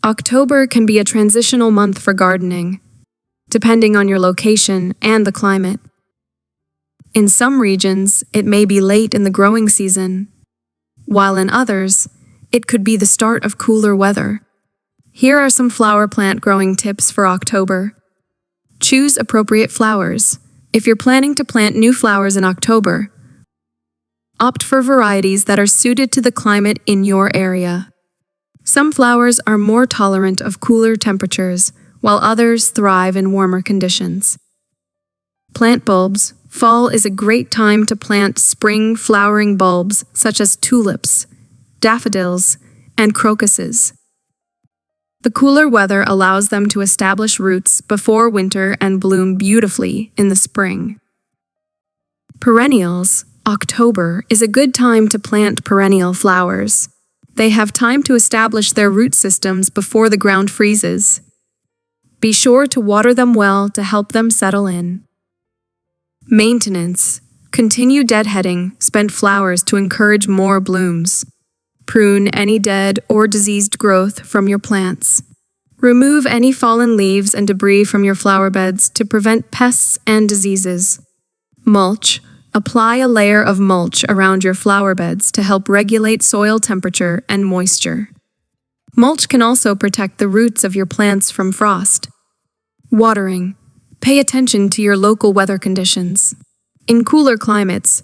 October can be a transitional month for gardening, depending on your location and the climate. In some regions, it may be late in the growing season, while in others, it could be the start of cooler weather. Here are some flower plant growing tips for October. Choose appropriate flowers. If you're planning to plant new flowers in October, opt for varieties that are suited to the climate in your area. Some flowers are more tolerant of cooler temperatures, while others thrive in warmer conditions. Plant bulbs. Fall is a great time to plant spring flowering bulbs such as tulips, daffodils, and crocuses. The cooler weather allows them to establish roots before winter and bloom beautifully in the spring. Perennials. October is a good time to plant perennial flowers. They have time to establish their root systems before the ground freezes. Be sure to water them well to help them settle in. Maintenance. Continue deadheading spent flowers to encourage more blooms. Prune any dead or diseased growth from your plants. Remove any fallen leaves and debris from your flower beds to prevent pests and diseases. Mulch. Apply a layer of mulch around your flower beds to help regulate soil temperature and moisture. Mulch can also protect the roots of your plants from frost. Watering. Pay attention to your local weather conditions. In cooler climates,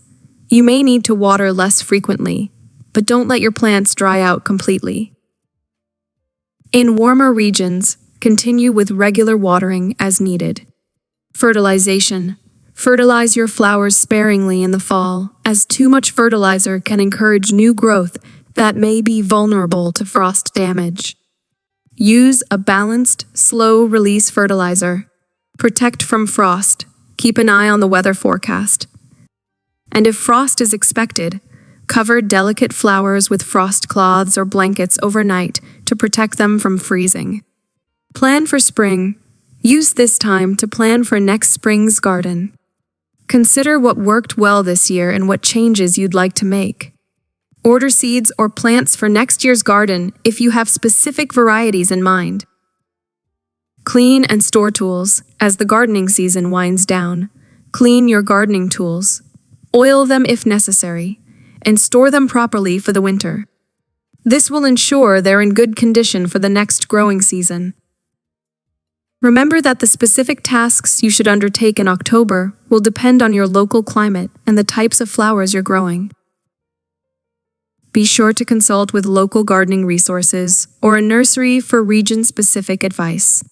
you may need to water less frequently, but don't let your plants dry out completely. In warmer regions, continue with regular watering as needed. Fertilization. Fertilize your flowers sparingly in the fall, as too much fertilizer can encourage new growth that may be vulnerable to frost damage. Use a balanced, slow-release fertilizer. Protect from frost. Keep an eye on the weather forecast. And if frost is expected, cover delicate flowers with frost cloths or blankets overnight to protect them from freezing. Plan for spring. Use this time to plan for next spring's garden. Consider what worked well this year and what changes you'd like to make. Order seeds or plants for next year's garden if you have specific varieties in mind. Clean and store tools. As the gardening season winds down, clean your gardening tools. Oil them if necessary, and store them properly for the winter. This will ensure they're in good condition for the next growing season. Remember that the specific tasks you should undertake in October will depend on your local climate and the types of flowers you're growing. Be sure to consult with local gardening resources or a nursery for region-specific advice.